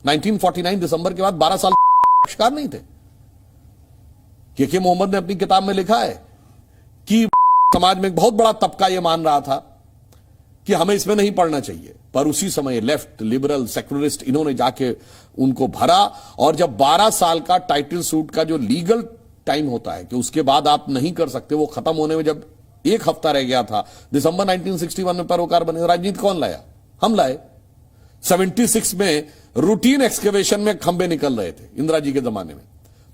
1949 दिसंबर के बाद 12 साल शिकार नहीं थे। के मोहम्मद ने अपनी किताब में लिखा है कि समाज में एक बहुत बड़ा तबका यह मान रहा था कि हमें इसमें नहीं पढ़ना चाहिए, पर उसी समय लेफ्ट, लिबरल, सेक्युलरिस्ट इन्होंने जाके उनको भरा। और जब 12 साल का टाइटल सूट का जो लीगल टाइम होता है कि उसके बाद आप नहीं कर सकते, वो खत्म होने में जब एक हफ्ता रह गया था, दिसंबर 1961 में पैरोकार बने। राजनीति कौन लाया? हम लाए। 76 में रूटीन एक्सकेवेशन में खंबे निकल रहे थे इंदिरा जी के जमाने में,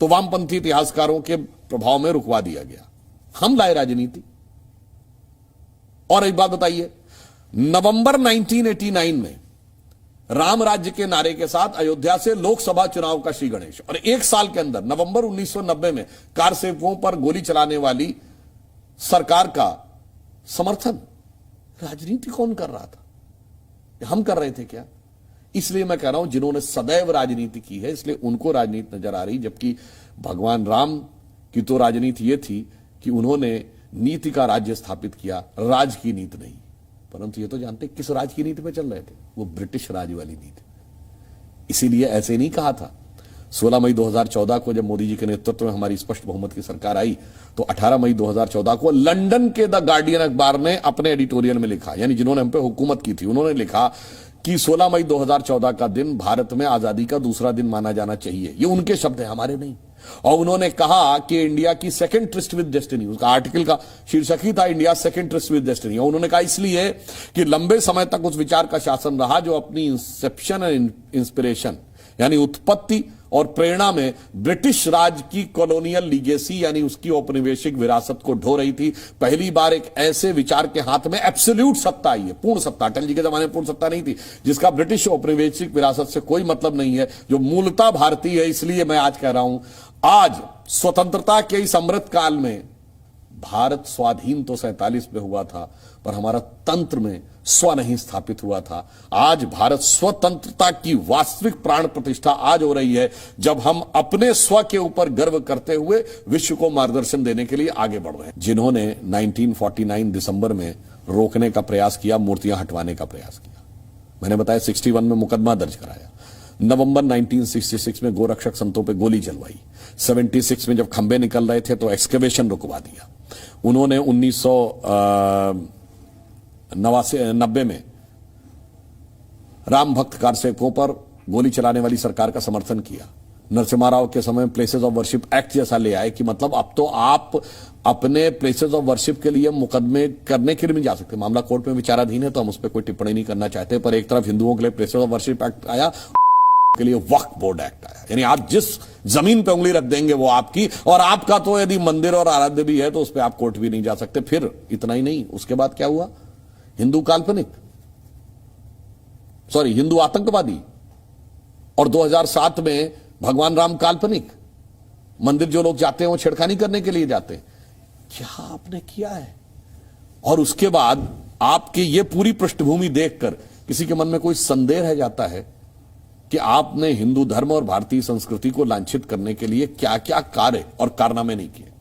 तो वामपंथी इतिहासकारों के प्रभाव में रुकवा दिया गया। हम लाए राजनीति। और एक बात बताइए, नवंबर 1989 में राम राज्य के नारे के साथ अयोध्या से लोकसभा चुनाव का श्री गणेश, और एक साल के अंदर नवंबर 1990 में कार सेवकों पर गोली चलाने वाली सरकार का समर्थन। राजनीति कौन कर रहा था? हम कर रहे थे क्या? इसलिए मैं कह रहा हूं, जिन्होंने सदैव राजनीति की है इसलिए उनको राजनीति नजर आ रही, जबकि भगवान राम की तो राजनीति यह थी कि उन्होंने नीति का राज्य स्थापित किया, राज की नीति नहीं। परंतु ये तो जानते किस राज की नीति पे चल रहे थे? वो ब्रिटिश राज वाली नीति। इसीलिए ऐसे नहीं कहा था। 16 मई 2014 को जब मोदी जी के नेतृत्व में हमारी स्पष्ट बहुमत की सरकार आई, तो 18 मई 2014 को लंदन के द गार्डियन अखबार ने अपने एडिटोरियल में लिखा, यानी जिन्होंने हम पे हुकूमत की थी, उन्होंने लिखा कि 16 मई 2014 का दिन भारत में आजादी का दूसरा दिन माना जाना चाहिए। ये उनके शब्द हैं, हमारे नहीं। और उन्होंने कहा कि इंडिया की सेकंड ट्रिस्ट विद डेस्टिनी, उसका आर्टिकल का शीर्षक ही था India second tourist with destiny. और उन्होंने कहा इसलिए कि लंबे समय तक उस विचार का शासन रहा जो अपनी इंसेप्शन एंड इंस्पिरेशन यानी उत्पत्ति और प्रेरणा में ब्रिटिश राज की कॉलोनियल लीगेसी यानी उसकी औपनिवेशिक विरासत को ढो रही थी। पहली बार एक ऐसे विचार के हाथ में एब्सोल्यूट सत्ता आई है, पूर्ण सत्ता। अटल जी के जमाने में पूर्ण सत्ता नहीं थी, जिसका ब्रिटिश औपनिवेशिक विरासत से कोई मतलब नहीं है, जो मूलतः भारतीय है। इसलिए मैं आज कह रहा हूं, आज स्वतंत्रता के इस अमृत काल में भारत स्वाधीन तो 47 में हुआ था, पर हमारा तंत्र में स्व नहीं स्थापित हुआ था। आज भारत स्वतंत्रता की वास्तविक प्राण प्रतिष्ठा आज हो रही है, जब हम अपने स्व के ऊपर गर्व करते हुए विश्व को मार्गदर्शन देने के लिए आगे बढ़ रहे हैं। जिन्होंने 1949 दिसंबर में रोकने का प्रयास किया, मूर्तियां हटवाने का प्रयास किया, मैंने बताया 61 में मुकदमा दर्ज कराया, नवंबर 1966 में गोरक्षक संतों पे गोली चलवाई, 76 में जब खंबे निकल रहे थे तो एक्सकेवेशन रुकवा दिया। उन्होंने 1990 में राम भक्त कारसेवकों पर गोली चलाने वाली सरकार का समर्थन किया। नरसिम्हा राव के समय प्लेसेस ऑफ वर्शिप एक्ट जैसा ले आए कि मतलब अब तो आप अपने प्लेसेस ऑफ वर्शिप के लिए मुकदमे करने के लिए नहीं जा सकते। मामला कोर्ट में विचाराधीन है तो हम उस पर कोई टिप्पणी नहीं करना चाहते, पर एक तरफ हिंदुओं के लिए प्लेसेस ऑफ वर्शिप एक्ट आया, के लिए वक्फ बोर्ड एक्ट आया, यानी आप जिस जमीन पे उंगली रख देंगे वो आपकी, और आपका तो यदि मंदिर और आराध्य भी है तो उस पर आप कोर्ट भी नहीं जा सकते। फिर इतना ही नहीं, उसके बाद क्या हुआ? हिंदू काल्पनिक, सॉरी हिंदू आतंकवादी, और 2007 में भगवान राम काल्पनिक। मंदिर जो लोग जाते हैं वो छेड़खानी करने के लिए जाते हैं। क्या आपने किया है? और उसके बाद आपकी ये पूरी पृष्ठभूमि देखकर किसी के मन में कोई संदेह रह जाता है कि आपने हिंदू धर्म और भारतीय संस्कृति को लांछित करने के लिए क्या क्या कार्य और कारनामे नहीं किए।